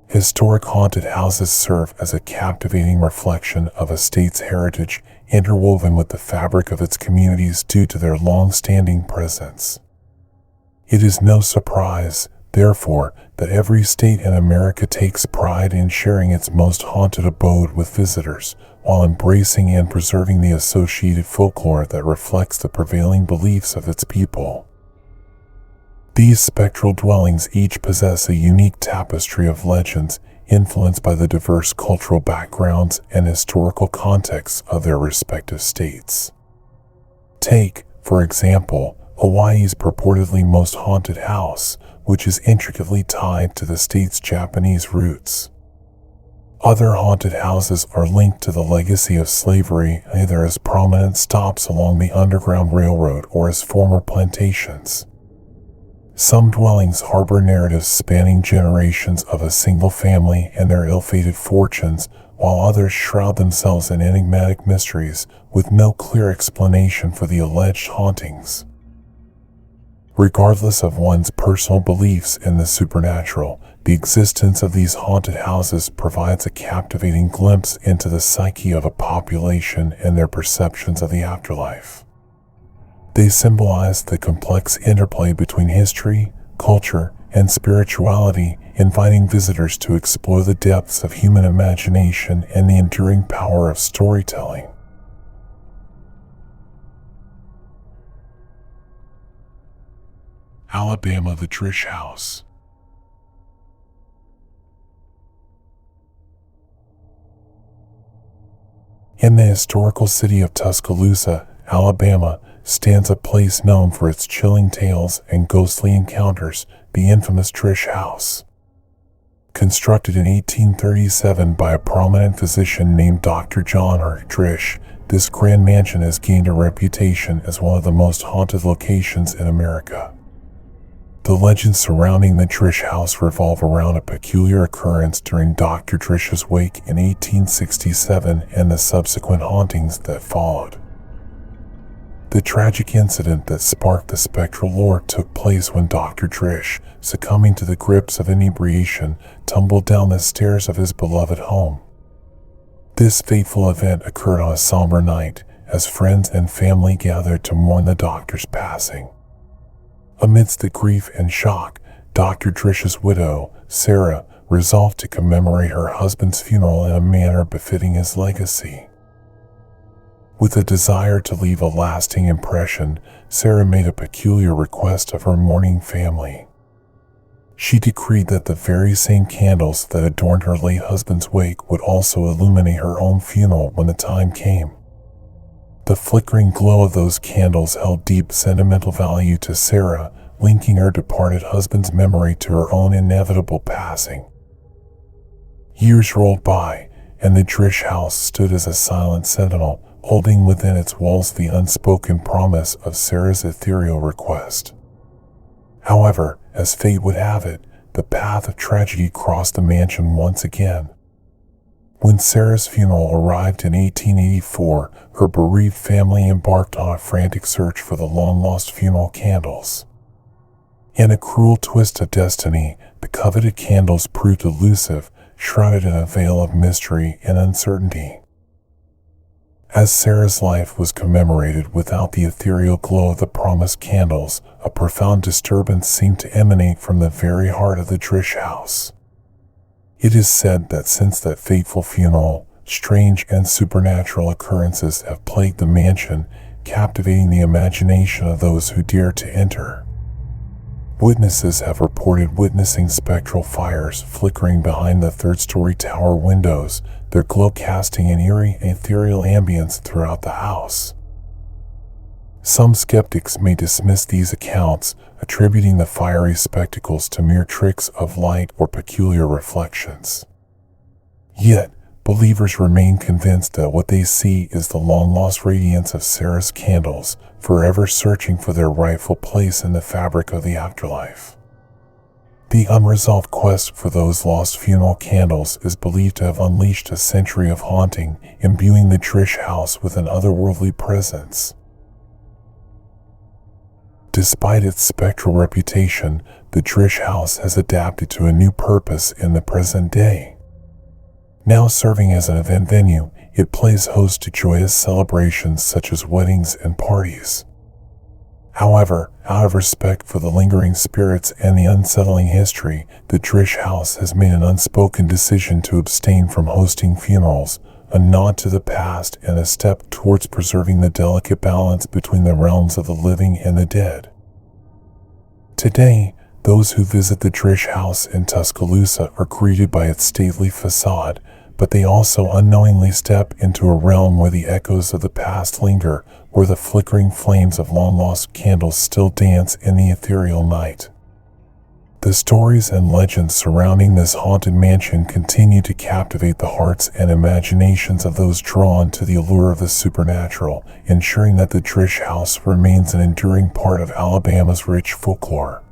Historic haunted houses serve as a captivating reflection of a state's heritage, interwoven with the fabric of its communities due to their long-standing presence. It is no surprise, therefore, that every state in America takes pride in sharing its most haunted abode with visitors, while embracing and preserving the associated folklore that reflects the prevailing beliefs of its people. These spectral dwellings each possess a unique tapestry of legends, influenced by the diverse cultural backgrounds and historical contexts of their respective states. Take, for example, Hawaii's purportedly most haunted house, which is intricately tied to the state's Japanese roots. Other haunted houses are linked to the legacy of slavery, either as prominent stops along the Underground Railroad or as former plantations. Some dwellings harbor narratives spanning generations of a single family and their ill-fated fortunes, while others shroud themselves in enigmatic mysteries with no clear explanation for the alleged hauntings. Regardless of one's personal beliefs in the supernatural, the existence of these haunted houses provides a captivating glimpse into the psyche of a population and their perceptions of the afterlife. They symbolize the complex interplay between history, culture, and spirituality, inviting visitors to explore the depths of human imagination and the enduring power of storytelling. Alabama, the DRISH House. In the historical city of Tuscaloosa, Alabama, stands a place known for its chilling tales and ghostly encounters, the infamous DRISH House. Constructed in 1837 by a prominent physician named Dr. John R. DRISH, this grand mansion has gained a reputation as one of the most haunted locations in America. The legends surrounding the DRISH House revolve around a peculiar occurrence during Dr. DRISH's wake in 1867 and the subsequent hauntings that followed. The tragic incident that sparked the spectral lore took place when Dr. DRISH, succumbing to the grips of inebriation, tumbled down the stairs of his beloved home. This fateful event occurred on a somber night, as friends and family gathered to mourn the doctor's passing. Amidst the grief and shock, Dr. DRISH's widow, Sarah, resolved to commemorate her husband's funeral in a manner befitting his legacy. With a desire to leave a lasting impression, Sarah made a peculiar request of her mourning family. She decreed that the very same candles that adorned her late husband's wake would also illuminate her own funeral when the time came. The flickering glow of those candles held deep sentimental value to Sarah, linking her departed husband's memory to her own inevitable passing. Years rolled by, and the DRISH House stood as a silent sentinel, holding within its walls the unspoken promise of Sarah's ethereal request. However, as fate would have it, the path of tragedy crossed the mansion once again. When Sarah's funeral arrived in 1884, her bereaved family embarked on a frantic search for the long-lost funeral candles. In a cruel twist of destiny, the coveted candles proved elusive, shrouded in a veil of mystery and uncertainty. As Sarah's life was commemorated without the ethereal glow of the promised candles, a profound disturbance seemed to emanate from the very heart of the DRISH House. It is said that since that fateful funeral, strange and supernatural occurrences have plagued the mansion, captivating the imagination of those who dare to enter. Witnesses have reported witnessing spectral fires flickering behind the third-story tower windows, their glow casting an eerie, ethereal ambience throughout the house. Some skeptics may dismiss these accounts, attributing the fiery spectacles to mere tricks of light or peculiar reflections. Yet, believers remain convinced that what they see is the long-lost radiance of Sarah's candles, forever searching for their rightful place in the fabric of the afterlife. The unresolved quest for those lost funeral candles is believed to have unleashed a century of haunting, imbuing the DRISH House with an otherworldly presence. Despite its spectral reputation, the DRISH house has adapted to a new purpose in the present day. Now serving as an event venue, it plays host to joyous celebrations such as weddings and parties. However, out of respect for the lingering spirits and the unsettling history, the DRISH house has made an unspoken decision to abstain from hosting funerals, a nod to the past and a step towards preserving the delicate balance between the realms of the living and the dead. Today, those who visit the DRISH house in Tuscaloosa are greeted by its stately facade, but they also unknowingly step into a realm where the echoes of the past linger, where the flickering flames of long-lost candles still dance in the ethereal night. The stories and legends surrounding this haunted mansion continue to captivate the hearts and imaginations of those drawn to the allure of the supernatural, ensuring that the DRISH house remains an enduring part of Alabama's rich folklore.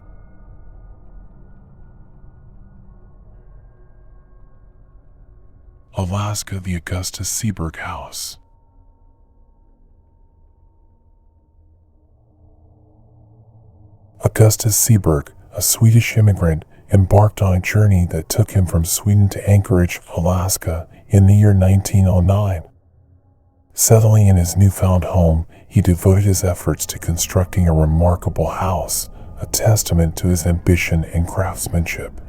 Alaska, the Augustus SEABERG House. Augustus SEABERG, a Swedish immigrant, embarked on a journey that took him from Sweden to Anchorage, Alaska, in the year 1909. Settling in his newfound home, he devoted his efforts to constructing a remarkable house, a testament to his ambition and craftsmanship.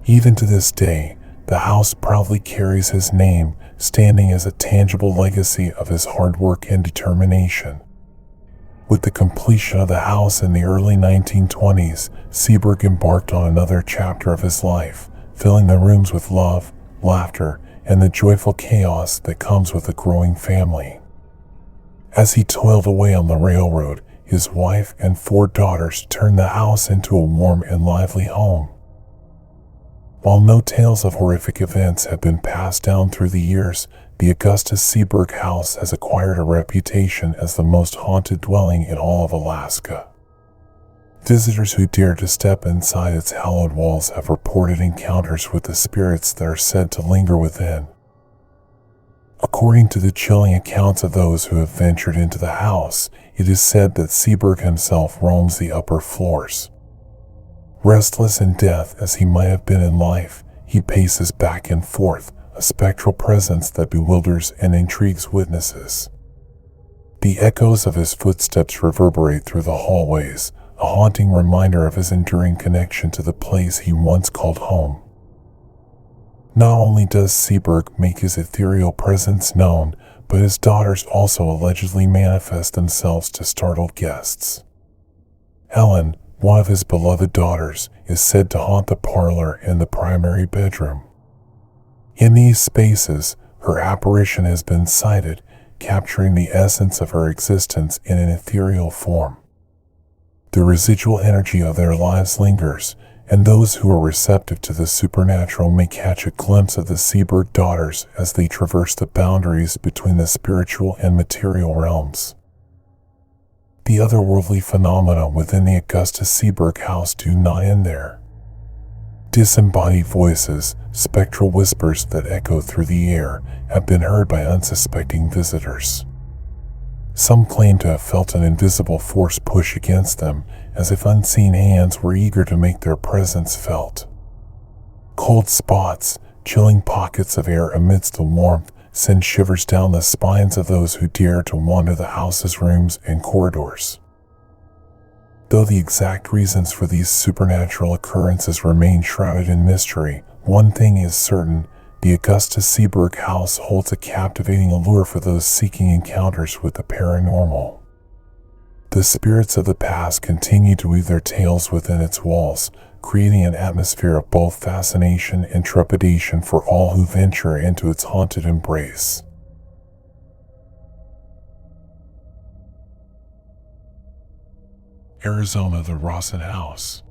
Even to this day, the house proudly carries his name, standing as a tangible legacy of his hard work and determination. With the completion of the house in the early 1920s, SEABERG embarked on another chapter of his life, filling the rooms with love, laughter, and the joyful chaos that comes with a growing family. As he toiled away on the railroad, his wife and 4 daughters turned the house into a warm and lively home. While no tales of horrific events have been passed down through the years, the Augustus SEABERG house has acquired a reputation as the most haunted dwelling in all of Alaska. Visitors who dare to step inside its hallowed walls have reported encounters with the spirits that are said to linger within. According to the chilling accounts of those who have ventured into the house, it is said that SEABERG himself roams the upper floors. Restless in death as he might have been in life, he paces back and forth, a spectral presence that bewilders and intrigues witnesses. The echoes of his footsteps reverberate through the hallways, a haunting reminder of his enduring connection to the place he once called home. Not only does SEABERG make his ethereal presence known, but his daughters also allegedly manifest themselves to startled guests. Ellen, one of his beloved daughters, is said to haunt the parlor and the primary bedroom. In these spaces, her apparition has been sighted, capturing the essence of her existence in an ethereal form. The residual energy of their lives lingers, and those who are receptive to the supernatural may catch a glimpse of the SEABERG daughters as they traverse the boundaries between the spiritual and material realms. The otherworldly phenomena within the Augustus SEABERG house do not end there. Disembodied voices, spectral whispers that echo through the air, have been heard by unsuspecting visitors. Some claim to have felt an invisible force push against them, as if unseen hands were eager to make their presence felt. Cold spots, chilling pockets of air amidst the warmth, send shivers down the spines of those who dare to wander the house's rooms and corridors. Though the exact reasons for these supernatural occurrences remain shrouded in mystery, one thing is certain: the Augustus SEABERG house holds a captivating allure for those seeking encounters with the paranormal. The spirits of the past continue to weave their tales within its walls, creating an atmosphere of both fascination and trepidation for all who venture into its haunted embrace. Arizona, the ROSSON House.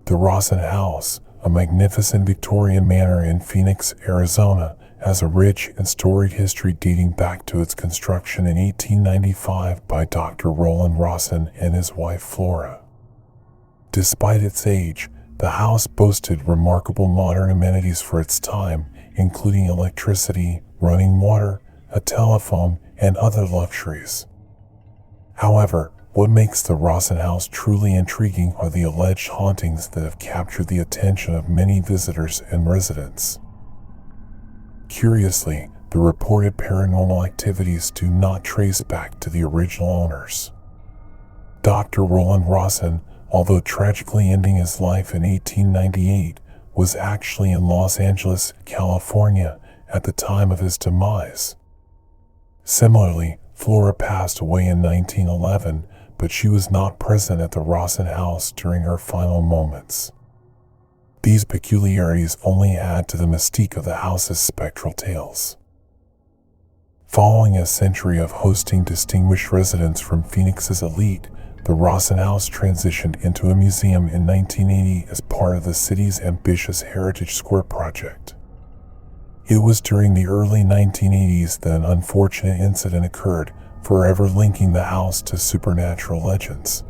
The ROSSON House, a magnificent Victorian manor in Phoenix, Arizona, has a rich and storied history dating back to its construction in 1895 by Dr. Roland ROSSON and his wife Flora. Despite its age, the house boasted remarkable modern amenities for its time, including electricity, running water, a telephone, and other luxuries. However, what makes the ROSSON house truly intriguing are the alleged hauntings that have captured the attention of many visitors and residents. Curiously, the reported paranormal activities do not trace back to the original owners. Dr. Roland ROSSON, although tragically ending his life in 1898, was actually in Los Angeles, California at the time of his demise. Similarly, Flora passed away in 1911, but she was not present at the ROSSON house during her final moments. These peculiarities only add to the mystique of the house's spectral tales. Following a century of hosting distinguished residents from Phoenix's elite, the ROSSON house transitioned into a museum in 1980 as part of the city's ambitious Heritage Square project. It was during the early 1980s that an unfortunate incident occurred, forever linking the house to supernatural legends.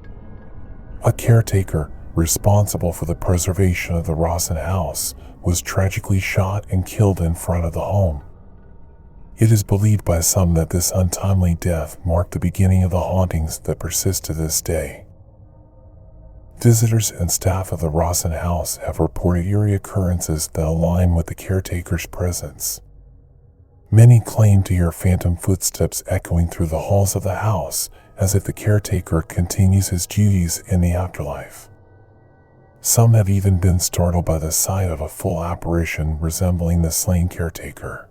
A caretaker, responsible for the preservation of the ROSSON house, was tragically shot and killed in front of the home. It is believed by some that this untimely death marked the beginning of the hauntings that persist to this day. Visitors and staff of the ROSSON house have reported eerie occurrences that align with the caretaker's presence. Many claim to hear phantom footsteps echoing through the halls of the house, as if the caretaker continues his duties in the afterlife. Some have even been startled by the sight of a full apparition resembling the slain caretaker.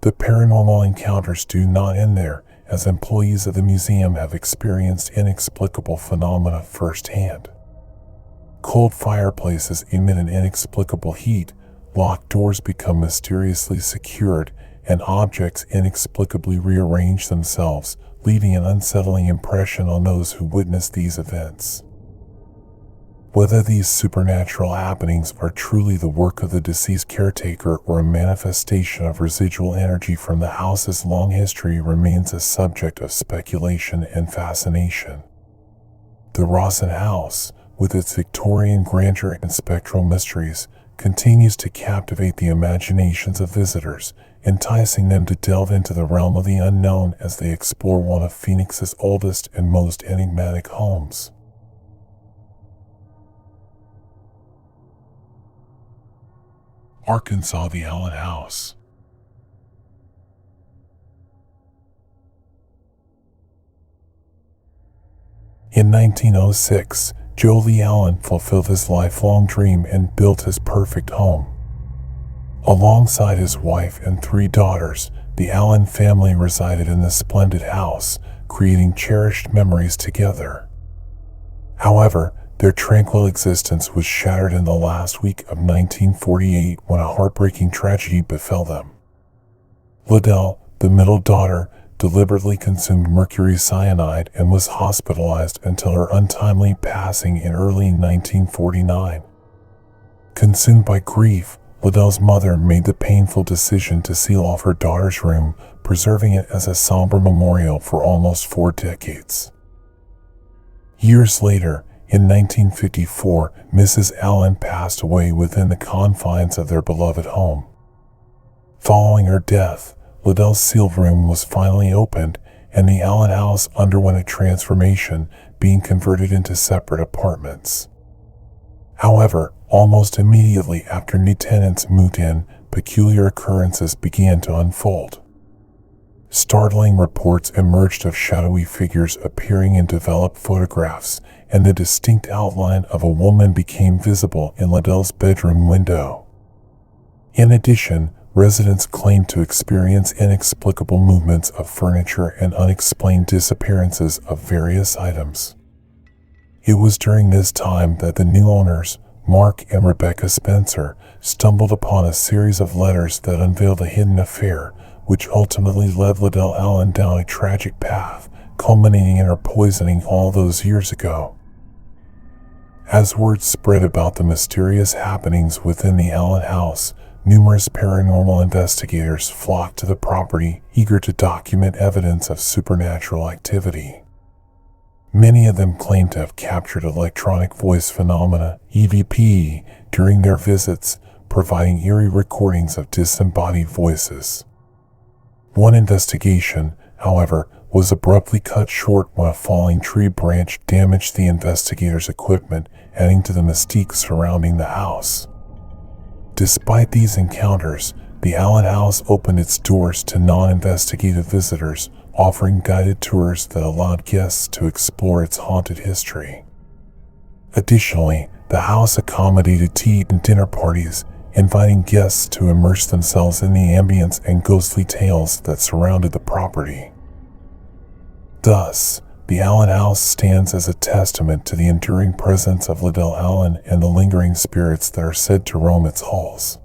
The paranormal encounters do not end there, as employees of the museum have experienced inexplicable phenomena firsthand. Cold fireplaces emit an inexplicable heat, locked doors become mysteriously secured, and objects inexplicably rearrange themselves, leaving an unsettling impression on those who witness these events. Whether these supernatural happenings are truly the work of the deceased caretaker or a manifestation of residual energy from the house's long history remains a subject of speculation and fascination. The ROSSON house, with its Victorian grandeur and spectral mysteries, continues to captivate the imaginations of visitors, enticing them to delve into the realm of the unknown as they explore one of Phoenix's oldest and most enigmatic homes. Arkansas, the Allen House. In 1906, Joe Lee Allen fulfilled his lifelong dream and built his perfect home. Alongside his wife and 3 daughters, the Allen family resided in the splendid house, creating cherished memories together. However, their tranquil existence was shattered in the last week of 1948 when a heartbreaking tragedy befell them. Liddell, the middle daughter, deliberately consumed mercury cyanide and was hospitalized until her untimely passing in early 1949. Consumed by grief, Liddell's mother made the painful decision to seal off her daughter's room, preserving it as a somber memorial for almost 4 decades. Years later, in 1954, Mrs. Allen passed away within the confines of their beloved home. Following her death, Liddell's sealed room was finally opened, and the Allen house underwent a transformation, being converted into separate apartments. However, almost immediately after new tenants moved in, peculiar occurrences began to unfold. Startling reports emerged of shadowy figures appearing in developed photographs, and the distinct outline of a woman became visible in Liddell's bedroom window. In addition, residents claimed to experience inexplicable movements of furniture and unexplained disappearances of various items. It was during this time that the new owners, Mark and Rebecca Spencer, stumbled upon a series of letters that unveiled a hidden affair, which ultimately led Liddell Allen down a tragic path, culminating in her poisoning all those years ago. As word spread about the mysterious happenings within the Allen house, numerous paranormal investigators flocked to the property, eager to document evidence of supernatural activity. Many of them claimed to have captured electronic voice phenomena, EVP, during their visits, providing eerie recordings of disembodied voices. One investigation, however, was abruptly cut short when a falling tree branch damaged the investigators' equipment, adding to the mystique surrounding the house. Despite these encounters, the Allen House opened its doors to non-investigative visitors, offering guided tours that allowed guests to explore its haunted history. Additionally, the house accommodated tea and dinner parties, inviting guests to immerse themselves in the ambience and ghostly tales that surrounded the property. Thus, the Allen House stands as a testament to the enduring presence of Liddell Allen and the lingering spirits that are said to roam its halls.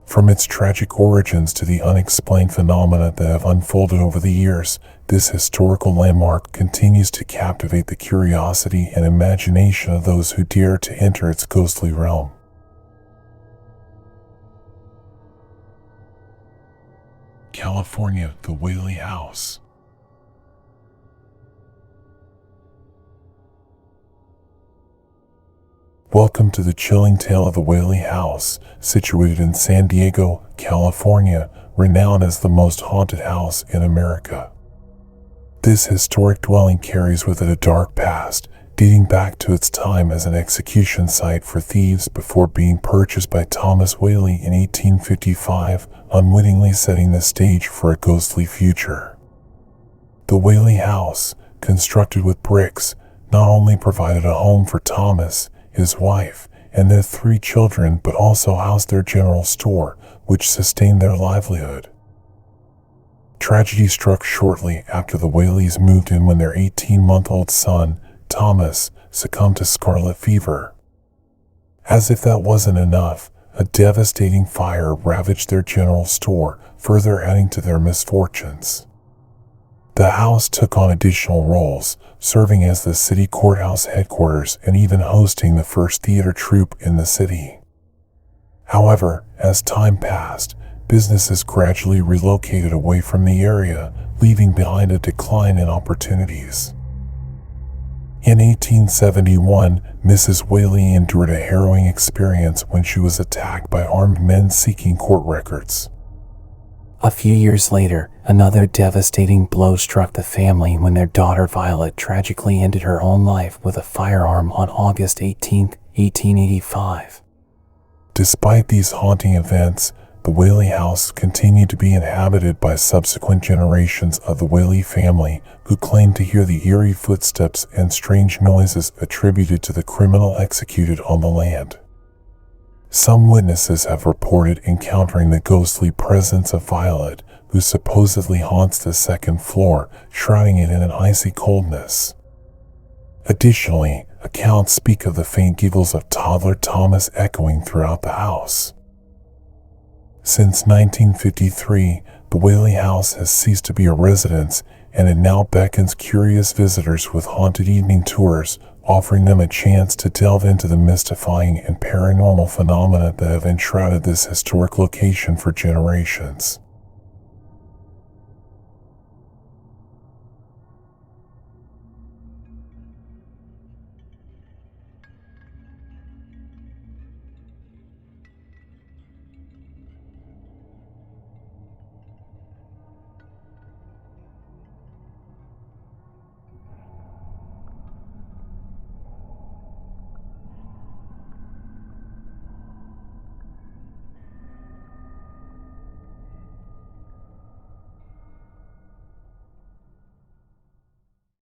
From its tragic origins to the unexplained phenomena that have unfolded over the years, this historical landmark continues to captivate the curiosity and imagination of those who dare to enter its ghostly realm. California, the Whaley House. Welcome to the chilling tale of the Whaley House, situated in San Diego, California, renowned as the most haunted house in America. This historic dwelling carries with it a dark past, dating back to its time as an execution site for thieves before being purchased by Thomas Whaley in 1855, unwittingly setting the stage for a ghostly future. The Whaley House, constructed with bricks, not only provided a home for Thomas, his wife, and their 3 children, but also housed their general store, which sustained their livelihood. Tragedy struck shortly after the Whaleys moved in when their 18-month-old son, Thomas, succumbed to scarlet fever. As if that wasn't enough, a devastating fire ravaged their general store, further adding to their misfortunes. The house took on additional roles, serving as the city courthouse headquarters and even hosting the first theater troupe in the city. However, as time passed, businesses gradually relocated away from the area, leaving behind a decline in opportunities. In 1871, Mrs. Whaley endured a harrowing experience when she was attacked by armed men seeking court records. A few years later, another devastating blow struck the family when their daughter Violet tragically ended her own life with a firearm on August 18, 1885. Despite these haunting events, the Whaley House continued to be inhabited by subsequent generations of the Whaley family, who claimed to hear the eerie footsteps and strange noises attributed to the criminal executed on the land. Some witnesses have reported encountering the ghostly presence of Violet, who supposedly haunts the second floor, shrouding it in an icy coldness. Additionally, accounts speak of the faint giggles of toddler Thomas echoing throughout the house. Since 1953, the Whaley House has ceased to be a residence, and it now beckons curious visitors with haunted evening tours, offering them a chance to delve into the mystifying and paranormal phenomena that have enshrouded this historic location for generations.